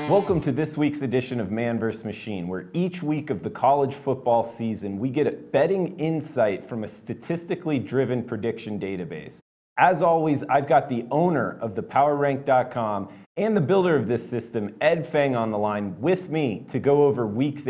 Welcome to this week's edition of Man vs. Machine, where each week of the college football season, we get a betting insight from a statistically driven prediction database. As always, I've got the owner of thepowerrank.com and the builder of this system, Ed Feng, on the line with me to go over week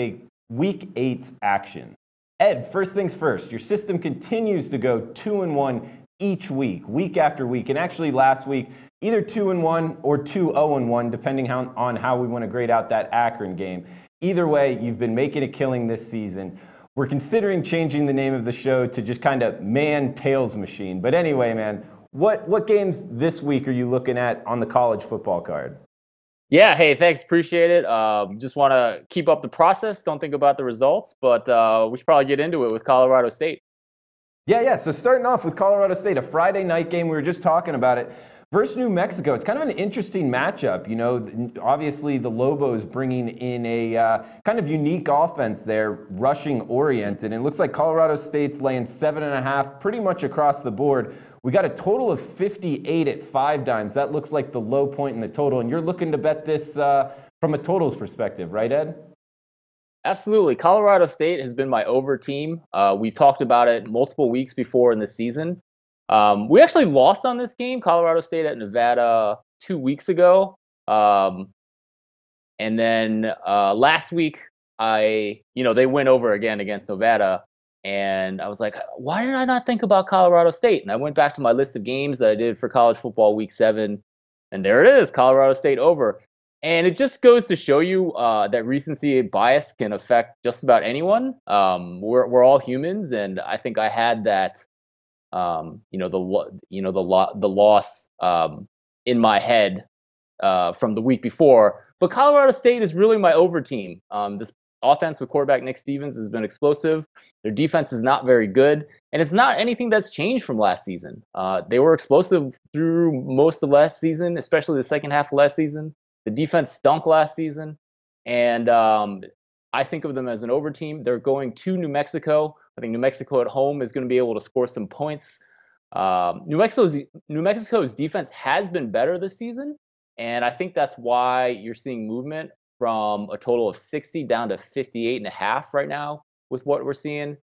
eight's action. Ed, first things first, your system continues to go 2-1 each week after week, and actually last week, either 2-1 or 2-0-1, depending on how we want to grade out that Akron game. Either way, you've been making a killing this season. We're considering changing the name of the show to just kind of Man Tails Machine. But anyway, man, what games this week are you looking at on the college football card? Yeah, hey, thanks, appreciate it. Just want to keep up the process, don't think about the results, but we should probably get into it with Colorado State. Yeah, so starting off with Colorado State, a Friday night game, we were just talking about it, versus New Mexico. It's kind of an interesting matchup. You know, obviously the Lobos bringing in a kind of unique offense there, rushing oriented. And it looks like Colorado State's laying 7.5 pretty much across the board. We got a total of 58 at 5 dimes. That looks like the low point in the total. And you're looking to bet this from a totals perspective, right, Ed? Absolutely. Colorado State has been my over team. We've talked about it multiple weeks before in the season. We actually lost on this game, Colorado State at Nevada 2 weeks ago. And then last week, they went over again against Nevada. And I was like, why did I not think about Colorado State? And I went back to my list of games that I did for college football week 7. And there it is, Colorado State over. And it just goes to show you that recency bias can affect just about anyone. We're all humans. And I think I had that. The loss in my head from the week before. But Colorado State is really my over team. This offense with quarterback Nick Stevens has been explosive. Their defense is not very good, and it's not anything that's changed from last season. They were explosive through most of last season, especially the second half of last season. The defense stunk last season, and I think of them as an over team. They're going to New Mexico. I think New Mexico at home is going to be able to score some points. New Mexico's defense has been better this season, and I think that's why you're seeing movement from a total of 60 down to 58.5 right now with what we're seeing.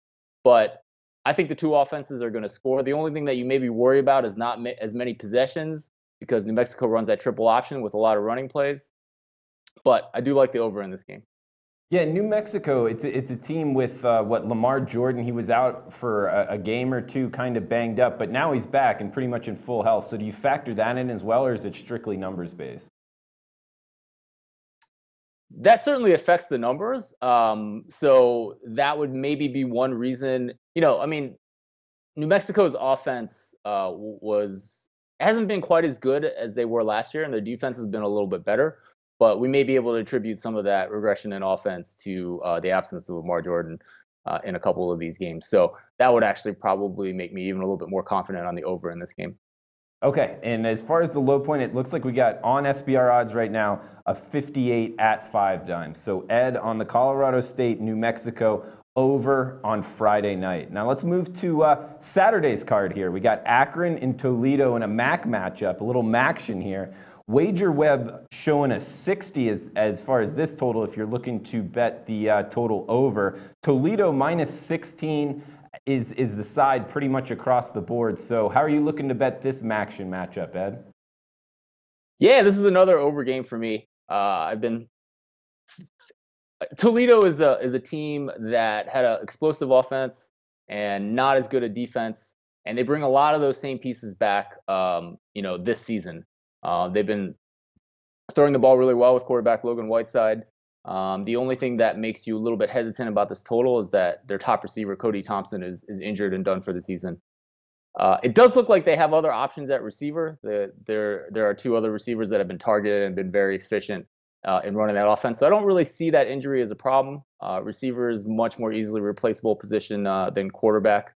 But I think the two offenses are going to score. The only thing that you maybe worry about is not as many possessions because New Mexico runs that triple option with a lot of running plays. But I do like the over in this game. Yeah, New Mexico, it's a team with Lamar Jordan. He was out for a game or two, kind of banged up, but now he's back and pretty much in full health. So do you factor that in as well, or is it strictly numbers based? That certainly affects the numbers. So that would maybe be one reason. New Mexico's offense hasn't been quite as good as they were last year, and their defense has been a little bit better. But we may be able to attribute some of that regression in offense to the absence of Lamar Jordan in a couple of these games. So that would actually probably make me even a little bit more confident on the over in this game. Okay, and as far as the low point, it looks like we got on SBR odds right now a 58 at 5 dimes. So Ed, on the Colorado State, New Mexico, over on Friday night. Now let's move to Saturday's card here. We got Akron and Toledo in a MAC matchup, a little MACtion here. Wager Web showing a 60 as far as this total if you're looking to bet the total over. Toledo minus 16 is the side pretty much across the board. So how are you looking to bet this MACtion matchup, Ed? Yeah, this is another over game for me. Toledo is a team that had an explosive offense and not as good a defense, and they bring a lot of those same pieces back this season. They've been throwing the ball really well with quarterback Logan Whiteside. The only thing that makes you a little bit hesitant about this total is that their top receiver, Cody Thompson, is injured and done for the season. It does look like they have other options at receiver. There are 2 other receivers that have been targeted and been very efficient in running that offense. So I don't really see that injury as a problem. Receiver is much more easily replaceable position than quarterback.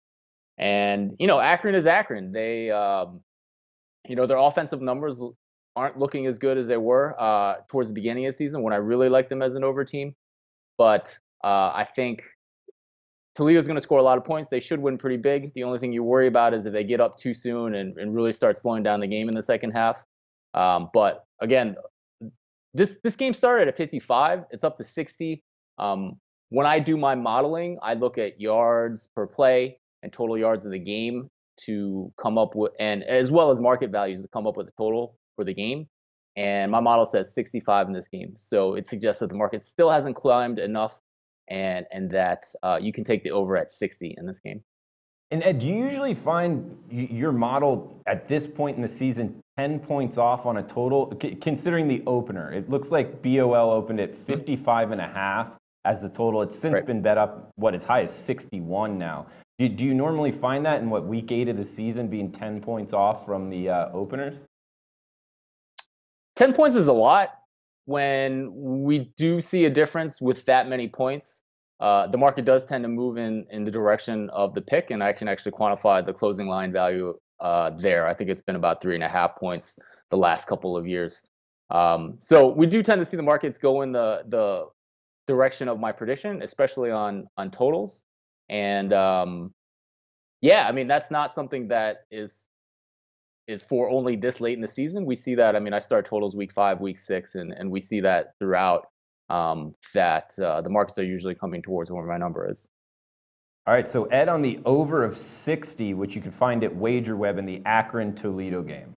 And, Akron is Akron. They their offensive numbers aren't looking as good as they were towards the beginning of the season when I really liked them as an over team. But I think Toledo's going to score a lot of points. They should win pretty big. The only thing you worry about is if they get up too soon and really start slowing down the game in the second half. But again, This game started at 55. It's up to 60. When I do my modeling, I look at yards per play and total yards in the game to come up with, and as well as market values to come up with a total for the game. And my model says 65 in this game. So it suggests that the market still hasn't climbed enough, and that you can take the over at 60 in this game. And Ed, do you usually find your model at this point in the season 10 points off on a total, considering the opener? It looks like BOL opened at 55.5 as the total. It's since been bet up, as high as 61 now. Do you normally find that in week 8 of the season being 10 points off from the openers? 10 points is a lot. When we do see a difference with that many points, the market does tend to move in the direction of the pick, and I can actually quantify the closing line value there. I think it's been about 3.5 points the last couple of years. So we do tend to see the markets go in the direction of my prediction, especially on totals. And yeah, I mean, that's not something that is for only this late in the season. We see that. I mean, I start totals week 5, week 6, and we see that throughout. That the markets are usually coming towards where my number is. All right, so Ed on the over of 60, which you can find at WagerWeb in the Akron Toledo game.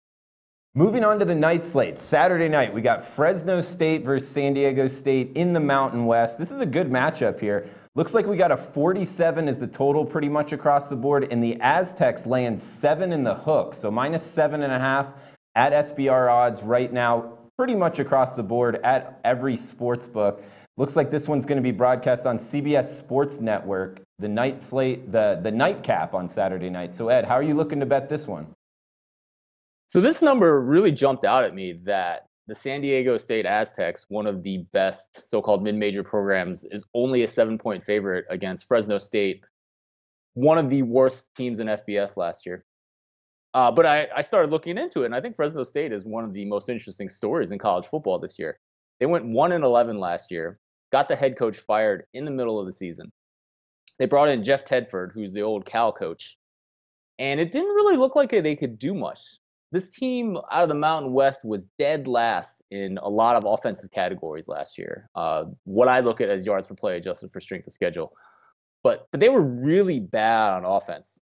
Moving on to the night slate. Saturday night, we got Fresno State versus San Diego State in the Mountain West. This is a good matchup here. Looks like we got a 47 as the total pretty much across the board, and the Aztecs land 7 in the hook. So minus 7.5 at SBR odds right now, pretty much across the board at every sports book. Looks like this one's going to be broadcast on CBS Sports Network, the night slate, the nightcap on Saturday night. So Ed, how are you looking to bet this one? So this number really jumped out at me, that the San Diego State Aztecs, one of the best so-called mid-major programs, is only a 7-point favorite against Fresno State, one of the worst teams in FBS last year. But I started looking into it, and I think Fresno State is one of the most interesting stories in college football this year. They went 1-11 last year, got the head coach fired in the middle of the season. They brought in Jeff Tedford, who's the old Cal coach, and it didn't really look like they could do much. This team out of the Mountain West was dead last in a lot of offensive categories last year. What I look at as yards per play adjusted for strength of schedule. But they were really bad on offense.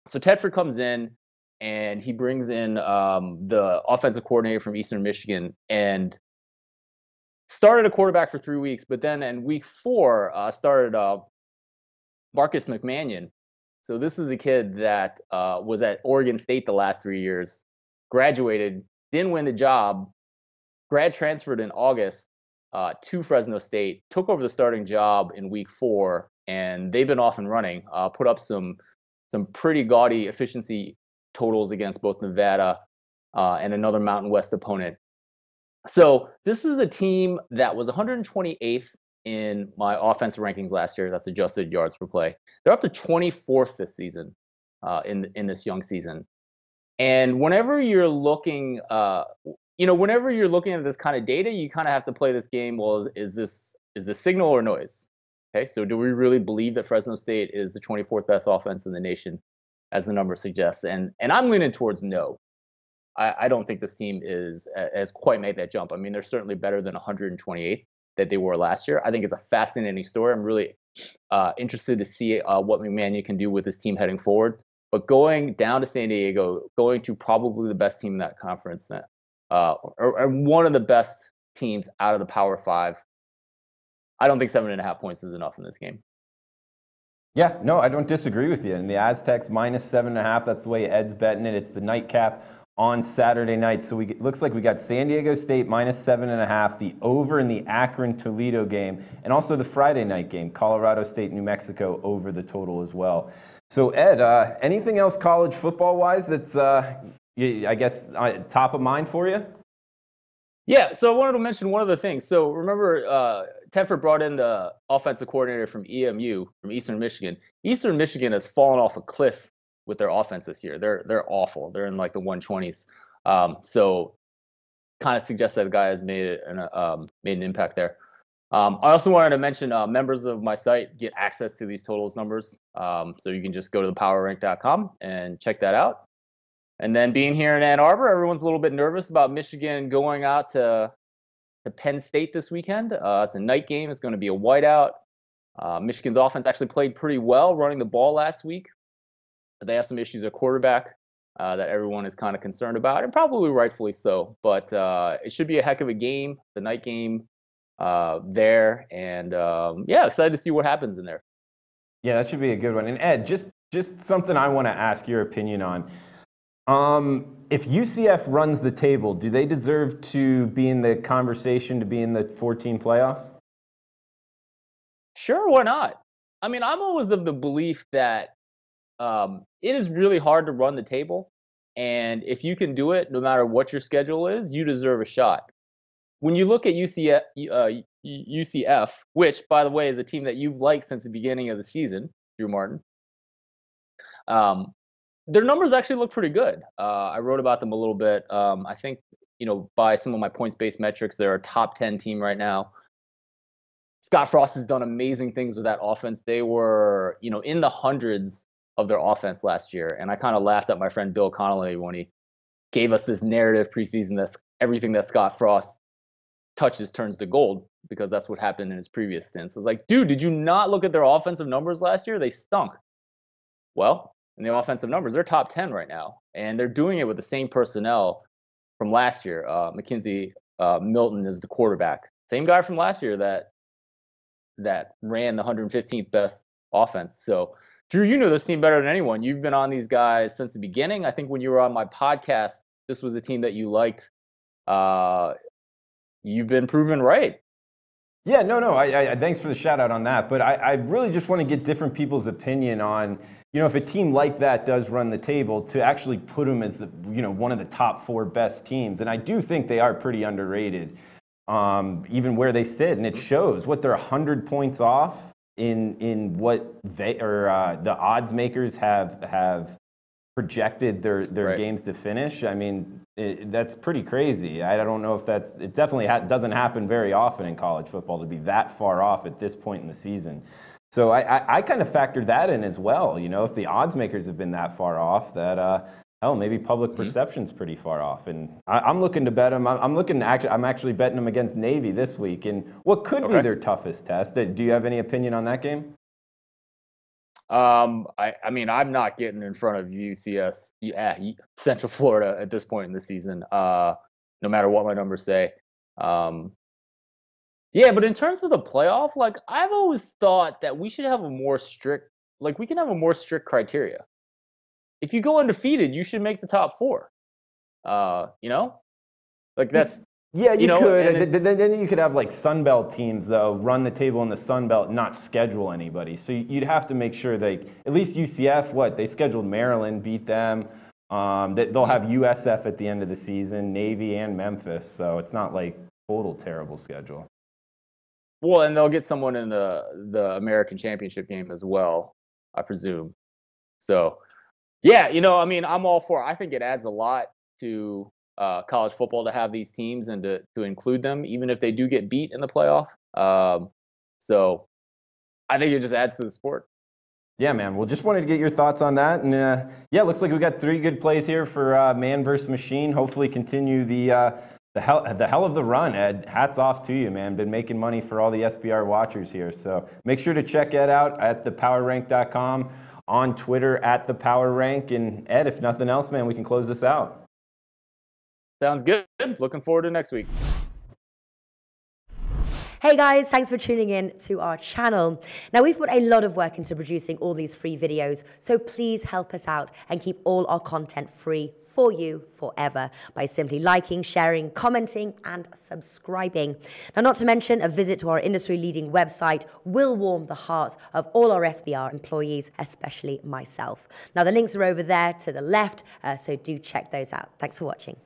So Tedford comes in, and he brings in the offensive coordinator from Eastern Michigan and started a quarterback for 3 weeks. But then in week 4, started Marcus McManion. So this is a kid that was at Oregon State the last 3 years, graduated, didn't win the job, grad transferred in August to Fresno State, took over the starting job in week 4, and they've been off and running, put up some pretty gaudy efficiency totals against both Nevada and another Mountain West opponent. So this is a team that was 128th in my offensive rankings last year. That's adjusted yards per play. They're up to 24th this season in this young season. And whenever you're looking, whenever you're looking at this kind of data, you kind of have to play this game. Well, is this signal or noise? Okay, so do we really believe that Fresno State is the 24th best offense in the nation, as the number suggests? And I'm leaning towards no. I don't think this team has quite made that jump. I mean, they're certainly better than 128th that they were last year. I think it's a fascinating story. I'm really interested to see what McManion can do with this team heading forward. But going down to San Diego, going to probably the best team in that conference, or one of the best teams out of the Power 5, I don't think 7.5 points is enough in this game. Yeah, no, I don't disagree with you. And the Aztecs minus 7.5, that's the way Ed's betting it. It's the nightcap on Saturday night. So looks like we got San Diego State minus 7.5, the over in the Akron Toledo game, and also the Friday night game, Colorado State, New Mexico, over the total as well. So Ed, anything else college football wise that's, I guess, top of mind for you? Yeah, so I wanted to mention one other thing. So remember, Tedford brought in the offensive coordinator from EMU, from Eastern Michigan. Eastern Michigan has fallen off a cliff with their offense this year. They're awful. They're in like the 120s. So kind of suggests that the guy has made an impact there. I also wanted to mention members of my site get access to these totals numbers. So you can just go to thepowerrank.com and check that out. And then being here in Ann Arbor, everyone's a little bit nervous about Michigan going out to to Penn State this weekend. It's a night game. It's going to be a whiteout. Michigan's offense actually played pretty well running the ball last week. But they have some issues at quarterback that everyone is kind of concerned about, and probably rightfully so. But it should be a heck of a game, the night game there. And yeah, excited to see what happens in there. Yeah, that should be a good one. And Ed, just something I want to ask your opinion on. If UCF runs the table, do they deserve to be in the conversation to be in the 14 playoff? Sure, why not? I mean, I'm always of the belief that it is really hard to run the table. And if you can do it, no matter what your schedule is, you deserve a shot. When you look at UCF, which, by the way, is a team that you've liked since the beginning of the season, Drew Martin, their numbers actually look pretty good. I wrote about them a little bit. I think, by some of my points-based metrics, they're a top 10 team right now. Scott Frost has done amazing things with that offense. They were, in the hundreds of their offense last year. And I kind of laughed at my friend Bill Connolly when he gave us this narrative preseason that's everything that Scott Frost touches turns to gold, because that's what happened in his previous stints. It's like, dude, did you not look at their offensive numbers last year? They stunk. Well, in the offensive numbers, they're top 10 right now. And they're doing it with the same personnel from last year. Mackenzie Milton is the quarterback. Same guy from last year that ran the 115th best offense. So, Drew, you know this team better than anyone. You've been on these guys since the beginning. I think when you were on my podcast, this was a team that you liked. You've been proven right. Yeah, no. I thanks for the shout out on that. But I really just want to get different people's opinion on, if a team like that does run the table, to actually put them as one of the top 4 best teams. And I do think they are pretty underrated, even where they sit. And it shows what they're 100 points off in what they or the odds makers have projected their right. games to finish. I mean, that's pretty crazy. I don't know if it definitely doesn't happen very often in college football to be that far off at this point in the season. So I kind of factored that in as well. If the odds makers have been that far off, that maybe public perception's pretty far off. And I'm looking to bet them. I'm actually betting them against Navy this week in what could be their toughest test. Do you have any opinion on that game? I mean, I'm not getting in front of UCS, Central Florida at this point in the season, no matter what my numbers say. Yeah, but in terms of the playoff, I've always thought that we should have a more strict criteria. If you go undefeated, you should make the top 4. That's. Yeah, you could. Then you could have Sun Belt teams, though, run the table in the Sun Belt, not schedule anybody. So you'd have to make sure at least UCF, they scheduled Maryland, beat them. They'll have USF at the end of the season, Navy and Memphis. So it's not total terrible schedule. Well, and they'll get someone in the American Championship game as well, I presume. So, yeah, I'm all for it. I think it adds a lot to college football to have these teams and to include them, even if they do get beat in the playoff. So I think it just adds to the sport. Yeah, man. Well, just wanted to get your thoughts on that. And looks like we got 3 good plays here for man versus machine. Hopefully continue the hell of the run, Ed. Hats off to you, man. Been making money for all the SBR watchers here. So make sure to check Ed out at thepowerrank.com, on Twitter at thepowerrank. And Ed, if nothing else, man, we can close this out. Sounds good. Looking forward to next week. Hey guys, thanks for tuning in to our channel. Now, we've put a lot of work into producing all these free videos, so please help us out and keep all our content free for you forever by simply liking, sharing, commenting, and subscribing. Now, not to mention, a visit to our industry-leading website will warm the hearts of all our SBR employees, especially myself. Now, the links are over there to the left, so do check those out. Thanks for watching.